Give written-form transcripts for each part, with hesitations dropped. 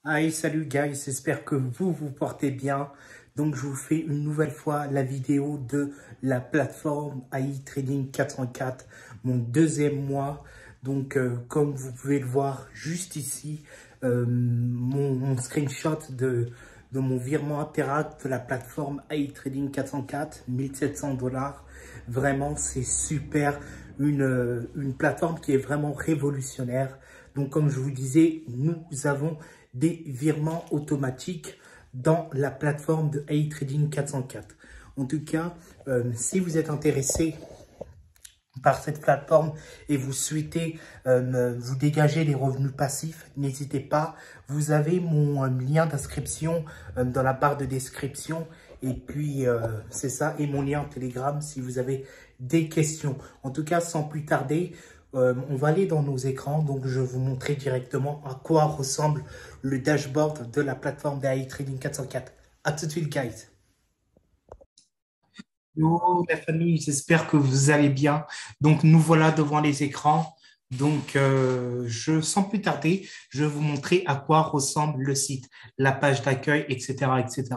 Hey, salut guys, j'espère que vous vous portez bien. Donc, je vous fais une nouvelle fois la vidéo de la plateforme AI Trading 404, mon deuxième mois. Donc, comme vous pouvez le voir juste ici, mon screenshot de mon virement Interact de la plateforme AI Trading 404, 1700 dollars. Vraiment, c'est super. Une plateforme qui est vraiment révolutionnaire. Donc, comme je vous disais, nous avons des virements automatiques dans la plateforme de AI Trading 404. En tout cas, si vous êtes intéressé par cette plateforme et vous souhaitez vous dégager les revenus passifs, n'hésitez pas. Vous avez mon lien d'inscription dans la barre de description. Et puis, c'est ça, et mon lien Telegram si vous avez des questions. En tout cas, sans plus tarder, on va aller dans nos écrans. Donc, je vais vous montrer directement à quoi ressemble le dashboard de la plateforme d'AI Trading 404. À tout de suite, guys. Yo, la famille, j'espère que vous allez bien. Donc, nous voilà devant les écrans. Donc, sans plus tarder, je vais vous montrer à quoi ressemble le site, la page d'accueil, etc., etc.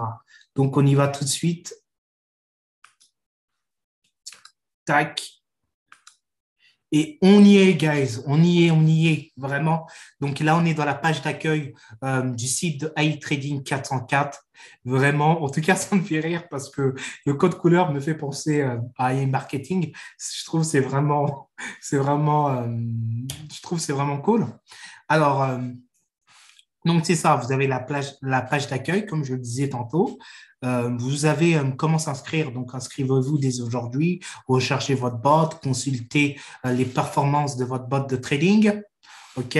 Donc, on y va tout de suite. Tac. Et on y est, guys. On y est, vraiment. Donc là, on est dans la page d'accueil du site de AI Trading 404. Vraiment, en tout cas, ça me fait rire parce que le code couleur me fait penser à AI Marketing. Je trouve que je trouve que c'est vraiment cool. Alors, donc, c'est ça, vous avez la page d'accueil, comme je le disais tantôt. Vous avez comment s'inscrire. Donc, inscrivez-vous dès aujourd'hui, recherchez votre bot, consultez les performances de votre bot de trading. OK?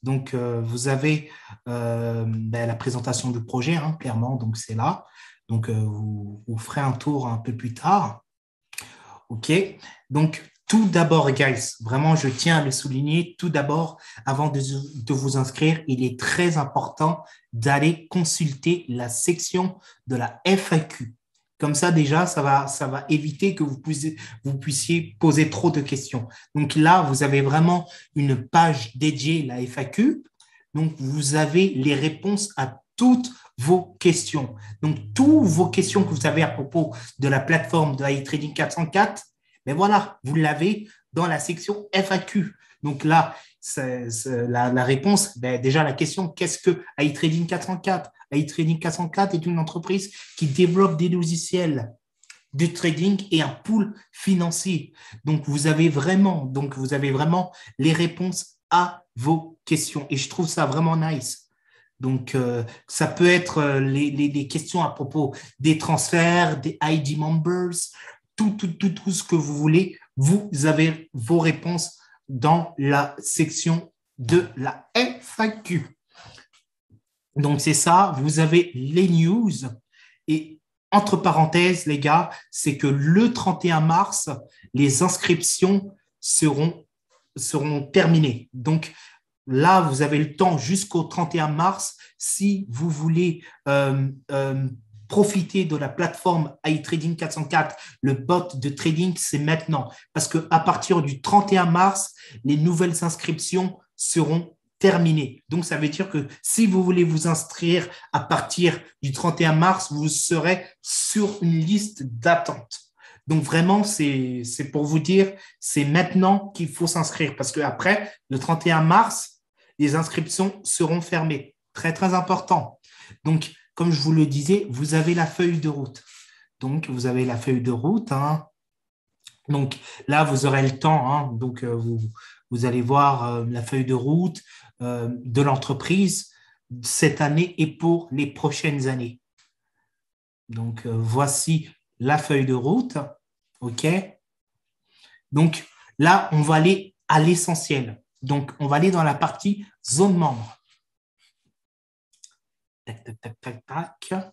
Donc, vous avez la présentation du projet, hein, clairement, donc c'est là. Donc, vous ferez un tour un peu plus tard. OK? Donc, tout d'abord, guys, vraiment, je tiens à le souligner. Tout d'abord, avant de vous inscrire, il est très important d'aller consulter la section de la FAQ. Comme ça, déjà, ça va éviter que vous puissiez poser trop de questions. Donc là, vous avez vraiment une page dédiée, la FAQ. Donc, vous avez les réponses à toutes vos questions. Donc, toutes vos questions que vous avez à propos de la plateforme de AI Trading 404, mais voilà, vous l'avez dans la section FAQ. Donc là, c'est la réponse, déjà la question, qu'est-ce que AI Trading 404? AI Trading 404 est une entreprise qui développe des logiciels de trading et un pool financier. Donc, vous avez vraiment les réponses à vos questions. Et je trouve ça vraiment nice. Donc, ça peut être les questions à propos des transferts, des ID members, tout ce que vous voulez. Vous avez vos réponses dans la section de la FAQ. Donc, c'est ça. Vous avez les news. Et entre parenthèses, les gars, c'est que le 31 mars, les inscriptions seront terminées. Donc, là, vous avez le temps jusqu'au 31 mars si vous voulez profiter de la plateforme AI Trading 404. Le bot de trading, c'est maintenant. Parce qu'à partir du 31 mars, les nouvelles inscriptions seront terminées. Donc, ça veut dire que si vous voulez vous inscrire à partir du 31 mars, vous serez sur une liste d'attente. Donc, vraiment, c'est pour vous dire, c'est maintenant qu'il faut s'inscrire parce qu'après, le 31 mars, les inscriptions seront fermées. Très, très important. Donc, comme je vous le disais, vous avez la feuille de route. Donc, vous avez la feuille de route. Hein. Donc, là, vous aurez le temps. Hein. Donc, vous allez voir la feuille de route de l'entreprise cette année et pour les prochaines années. Donc, voici la feuille de route. OK? Donc, là, on va aller à l'essentiel. Donc, on va aller dans la partie zone membre. Tac, tac, tac, tac, tac.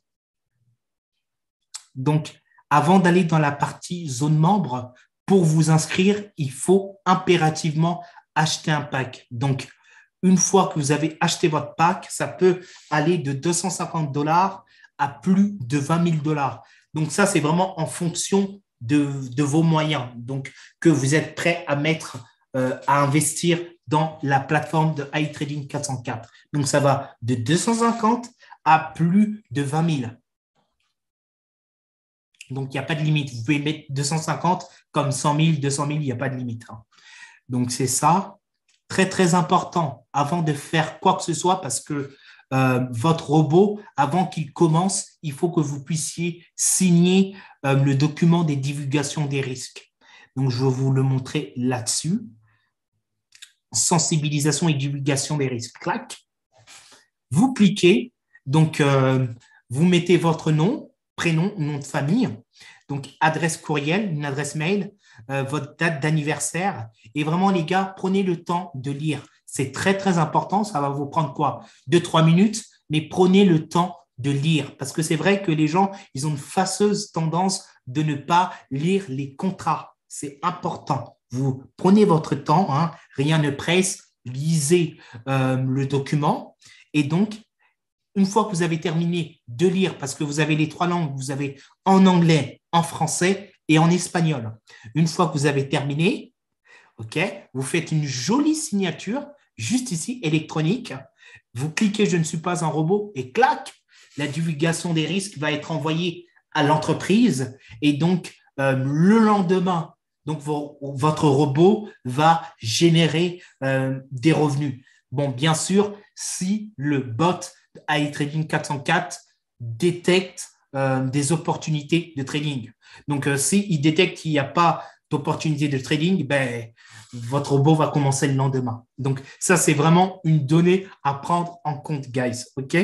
Donc, avant d'aller dans la partie zone membre, pour vous inscrire, il faut impérativement acheter un pack. Donc, une fois que vous avez acheté votre pack, ça peut aller de 250 dollars à plus de 20 000 dollars. Donc, ça, c'est vraiment en fonction de vos moyens. Donc, que vous êtes prêt à mettre à investir dans la plateforme de iTrading 404. Donc, ça va de 250 à plus de 20 000. Donc, il n'y a pas de limite. Vous pouvez mettre 250 comme 100 000, 200 000, il n'y a pas de limite. Donc, c'est ça. Très, très important avant de faire quoi que ce soit parce que votre robot, avant qu'il commence, il faut que vous puissiez signer le document des divulgations des risques. Donc, je vais vous le montrer là-dessus. Sensibilisation et divulgation des risques. Clac. Vous cliquez. Donc, vous mettez votre nom, prénom, nom de famille. Donc, adresse courriel, une adresse mail, votre date d'anniversaire. Et vraiment, les gars, prenez le temps de lire. C'est très, très important. Ça va vous prendre quoi? 2-3 minutes, mais prenez le temps de lire. Parce que c'est vrai que les gens, ils ont une fâcheuse tendance de ne pas lire les contrats. C'est important. Vous prenez votre temps, hein, rien ne presse, lisez le document. Et donc, une fois que vous avez terminé de lire, parce que vous avez les 3 langues, vous avez en anglais, en français et en espagnol. Une fois que vous avez terminé, ok, vous faites une jolie signature, juste ici, électronique. Vous cliquez « Je ne suis pas un robot » et clac, la divulgation des risques va être envoyée à l'entreprise. Et donc, le lendemain, donc votre robot va générer des revenus. Bon, bien sûr, si le bot iTrading 404 détecte des opportunités de trading. Donc, s'il détecte qu'il n'y a pas d'opportunité de trading, ben, votre robot va commencer le lendemain. Donc, ça, c'est vraiment une donnée à prendre en compte, guys. OK?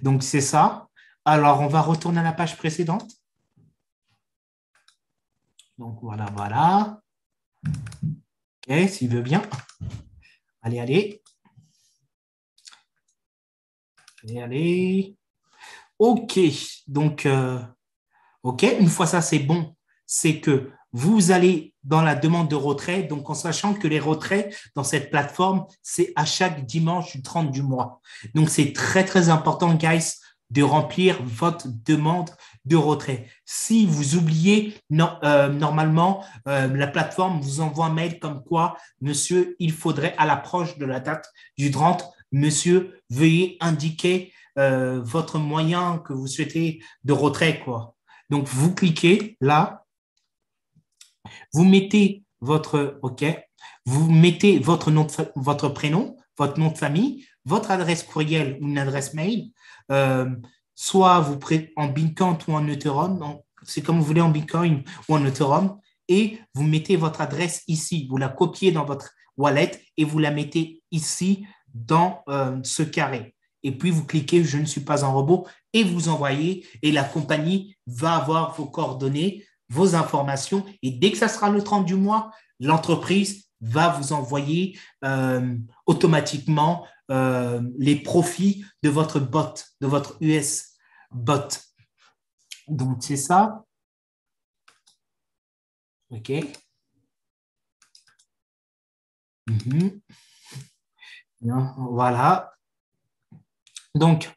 Donc, c'est ça. Alors, on va retourner à la page précédente. Donc, voilà, voilà. OK, s'il veut bien. Allez, allez. Allez, allez. OK. Donc, OK, une fois ça, c'est bon. C'est que vous allez dans la demande de retrait, donc en sachant que les retraits dans cette plateforme, c'est à chaque dimanche du 30 du mois. Donc, c'est très, très important, guys, de remplir votre demande de retrait. Si vous oubliez, non, normalement, la plateforme vous envoie un mail comme quoi, monsieur, il faudrait à l'approche de la date du 30, monsieur, veuillez indiquer votre moyen que vous souhaitez de retrait, quoi. Donc, vous cliquez là, vous mettez votre OK, vous mettez votre nom, votre prénom, votre nom de famille, votre adresse courriel ou une adresse mail, soit vous en Bitcoin ou en Ethereum, c'est comme vous voulez en Bitcoin ou en Ethereum, et vous mettez votre adresse ici, vous la copiez dans votre wallet et vous la mettez ici dans ce carré. Et puis, vous cliquez « Je ne suis pas un robot » et vous envoyez et la compagnie va avoir vos coordonnées, vos informations. Et dès que ça sera le 30 du mois, l'entreprise va vous envoyer automatiquement les profits de votre bot, de votre US bot. Donc, c'est ça. OK. Voilà. Donc,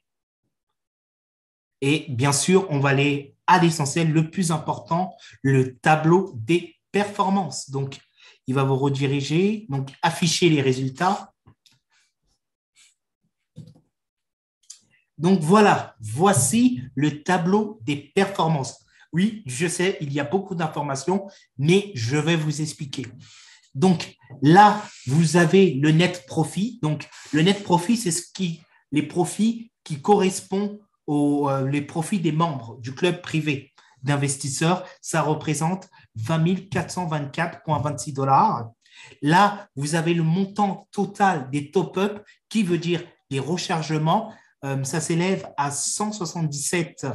et bien sûr, on va aller à l'essentiel, le plus important, le tableau des performances. Donc, il va vous rediriger, donc afficher les résultats. Donc, voilà, voici le tableau des performances. Oui, je sais, il y a beaucoup d'informations, mais je vais vous expliquer. Donc, là, vous avez le net profit. Donc, le net profit, c'est les profits qui correspondent les profits des membres du club privé d'investisseurs. Ça représente 20 424,26 $. Là, vous avez le montant total des top-up qui veut dire les rechargements. Ça s'élève à 177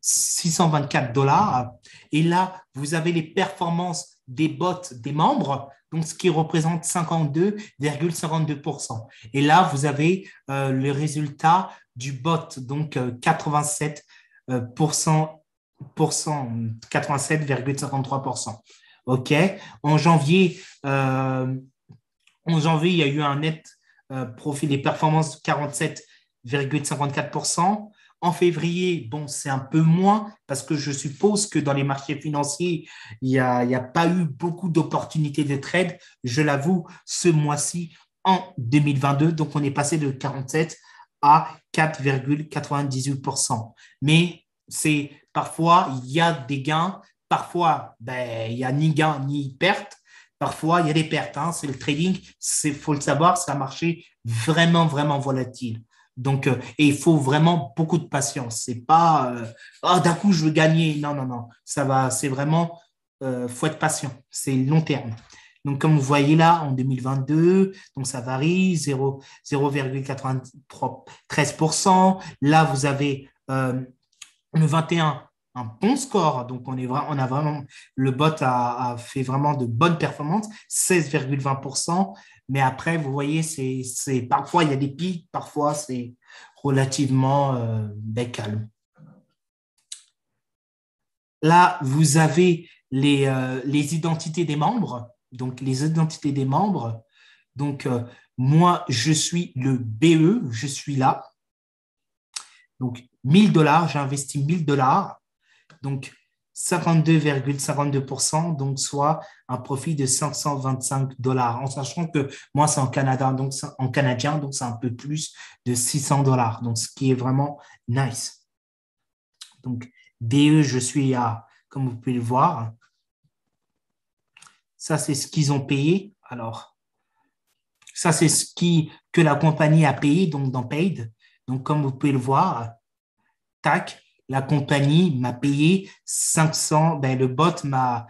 624 $. Et là, vous avez les performances des bots des membres, donc ce qui représente 52,52%. Et là, vous avez le résultat du bot, donc 87,53%. OK. En janvier, il y a eu un net profit des performances de 47,54%. En février, bon, c'est un peu moins parce que je suppose que dans les marchés financiers, il y a pas eu beaucoup d'opportunités de trade. Je l'avoue, ce mois-ci, en 2022, donc on est passé de 47 à 4,98%. Mais c'est parfois, il y a des gains, parfois, ben, il n'y a ni gain ni perte. Parfois, il y a des pertes. Hein. C'est le trading, il faut le savoir, c'est un marché vraiment, vraiment volatile. Donc, et il faut vraiment beaucoup de patience. C'est pas, oh, d'un coup, je veux gagner. Non, non, non. Ça va, c'est vraiment, faut être patient. C'est long terme. Donc, comme vous voyez là, en 2022, donc ça varie, 0,93%. Là, vous avez le 21, un bon score. Donc, on a vraiment, le bot a fait vraiment de bonnes performances, 16,20%. Mais après, vous voyez, parfois il y a des pics, parfois c'est relativement calme. Là, vous avez les identités des membres. Donc, les identités des membres. Donc, moi, je suis le BE, je suis là. Donc, 1000 $, j'ai investi 1000 $. Donc, 52,52%, donc soit un profit de 525 $, en sachant que moi, c'est en Canada, donc en canadien, donc c'est un peu plus de 600 $, donc ce qui est vraiment nice. Donc, BE, je suis à, comme vous pouvez le voir, ça, c'est ce qu'ils ont payé. Alors, ça, c'est que la compagnie a payé, donc dans Paid. Donc, comme vous pouvez le voir, tac, la compagnie m'a payé 500, ben le bot m'a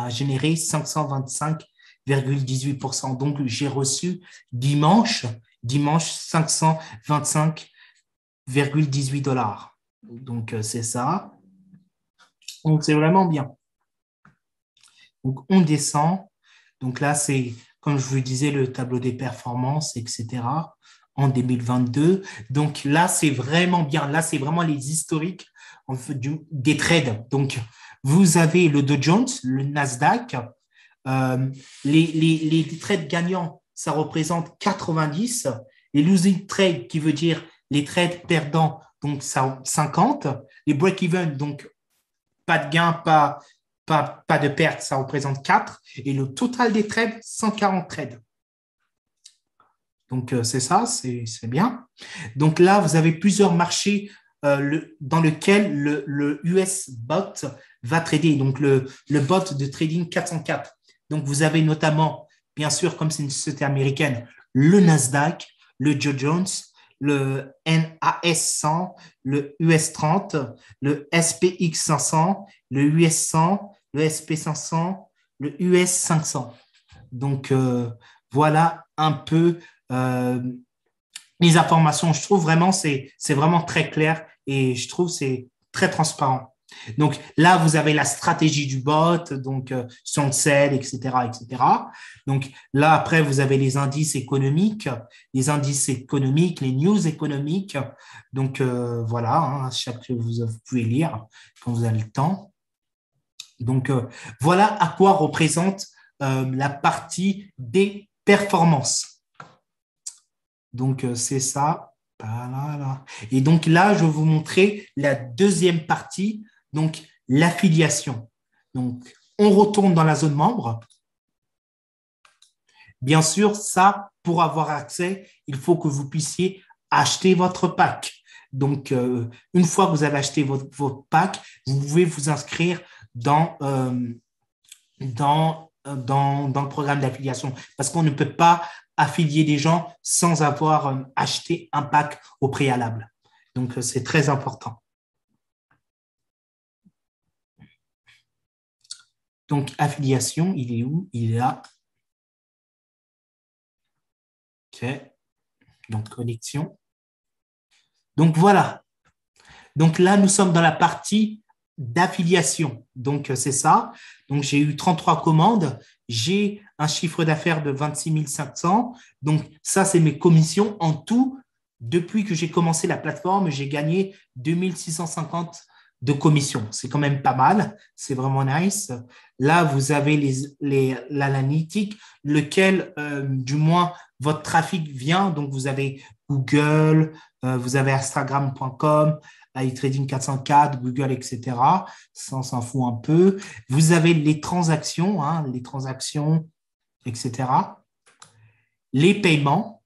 généré 525,18%. Donc, j'ai reçu dimanche 525,18 $. Donc, c'est ça. Donc, c'est vraiment bien. Donc, on descend. Donc là, c'est, comme je vous disais, le tableau des performances, etc. en 2022. Donc là, c'est vraiment bien. Là, c'est vraiment les historiques en fait, des trades. Donc, vous avez le Dow Jones, le Nasdaq. Euh, les trades gagnants, ça représente 90. Les losing trades, qui veut dire les trades perdants, donc ça 50. Les break-even, donc pas de gain, pas de perte, ça représente 4. Et le total des trades, 140 trades. Donc, c'est ça, c'est bien. Donc là, vous avez plusieurs marchés dans lesquels le US bot va trader, donc le bot de trading 404. Donc, vous avez notamment, bien sûr, comme c'est une société américaine, le Nasdaq, le Dow Jones, le NAS 100, le US 30, le SPX 500, le US 100, le SP 500, le US 500. Donc, voilà un peu euh, les informations. Je trouve vraiment c'est vraiment très clair et je trouve c'est très transparent. Donc là, vous avez la stratégie du bot, donc son sell, etc., etc. Donc là, après, vous avez les indices économiques, les news économiques. Donc voilà, hein, chaque vous pouvez lire quand vous avez le temps. Donc voilà à quoi représente la partie des performances. Donc, c'est ça. Voilà. Et donc là, je vais vous montrer la deuxième partie, donc l'affiliation. Donc, on retourne dans la zone membre. Bien sûr, ça, pour avoir accès, il faut que vous puissiez acheter votre pack. Donc, une fois que vous avez acheté votre pack, vous pouvez vous inscrire dans le programme d'affiliation parce qu'on ne peut pas affilier des gens sans avoir acheté un pack au préalable. Donc, c'est très important. Donc, affiliation, il est où? Il est là. OK. Donc, connexion. Donc, voilà. Donc, là, nous sommes dans la partie d'affiliation. Donc, c'est ça. Donc, j'ai eu 33 commandes. J'ai un chiffre d'affaires de 26 500. Donc, ça, c'est mes commissions. En tout, depuis que j'ai commencé la plateforme, j'ai gagné 2650 de commissions. C'est quand même pas mal. C'est vraiment nice. Là, vous avez l'analytique, lequel, du moins, votre trafic vient. Donc, vous Google, vous avez Instagram.com, iTrading 404, Google, etc. Ça, on s'en fout un peu. Vous avez les transactions, hein, etc. Les paiements,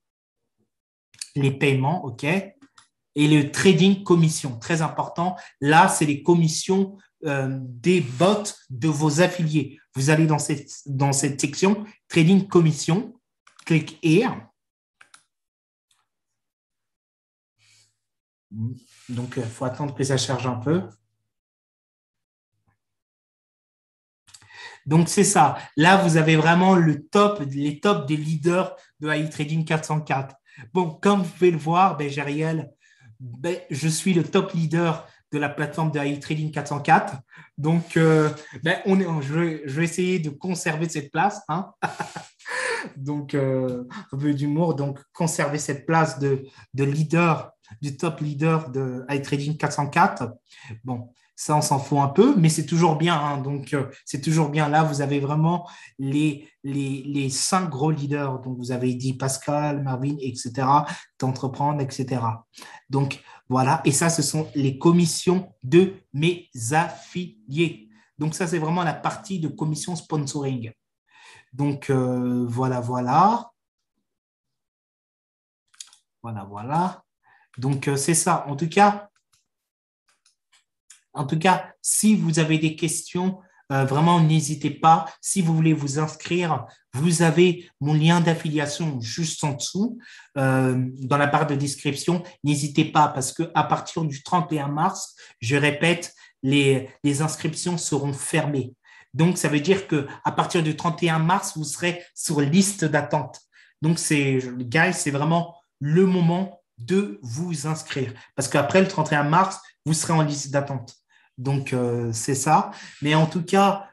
OK. Et le trading commission, très important. Là, c'est les commissions des bots de vos affiliés. Vous allez dans cette section trading commission, clique here. Donc, il faut attendre que ça charge un peu. Donc, c'est ça. Là, vous avez vraiment les tops des leaders de iTrading 404. Bon, comme vous pouvez le voir, Jériel, je suis le top leader de la plateforme de iTrading 404. Donc, je vais essayer de conserver cette place. Hein. Donc, un peu d'humour. Donc, conserver cette place de leader, du top leader de iTrading 404. Bon, ça, on s'en fout un peu, mais c'est toujours bien. Hein. Donc, c'est toujours bien. Là, vous avez vraiment les 5 gros leaders. Donc, vous avez dit Pascal, Marvin, etc., d'entreprendre, etc. Donc, voilà. Et ça, ce sont les commissions de mes affiliés. Donc, ça, c'est vraiment la partie de commission sponsoring. Donc, voilà. Donc, c'est ça. En tout cas, si vous avez des questions, vraiment, n'hésitez pas. Si vous voulez vous inscrire, vous avez mon lien d'affiliation juste en dessous, dans la barre de description. N'hésitez pas parce qu'à partir du 31 mars, je répète, les inscriptions seront fermées. Donc, ça veut dire qu'à partir du 31 mars, vous serez sur liste d'attente. Donc, guys, c'est vraiment le moment de vous inscrire. Parce qu'après le 31 mars, vous serez en liste d'attente. Donc, c'est ça. Mais en tout cas,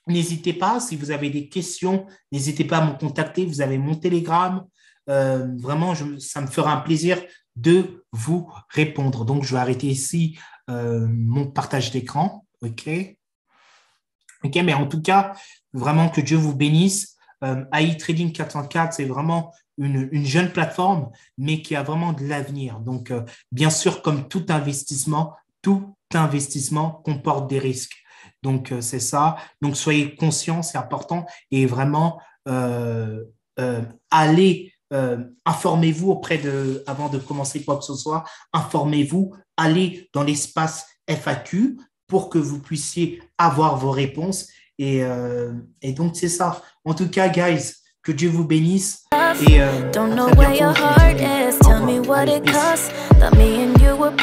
n'hésitez pas, si vous avez des questions, n'hésitez pas à me contacter. Vous avez mon Telegram. Vraiment, ça me fera un plaisir de vous répondre. Donc, je vais arrêter ici mon partage d'écran. OK. OK, mais en tout cas, vraiment que Dieu vous bénisse. iTrading 404, c'est vraiment une jeune plateforme, mais qui a vraiment de l'avenir. Donc, bien sûr, comme tout investissement comporte des risques. Donc, c'est ça. Donc, soyez conscients, c'est important. Et vraiment, allez, informez-vous avant de commencer quoi que ce soit, informez-vous, allez dans l'espace FAQ pour que vous puissiez avoir vos réponses. Et donc, c'est ça. En tout cas, guys, que Dieu vous bénisse. Et à très bientôt.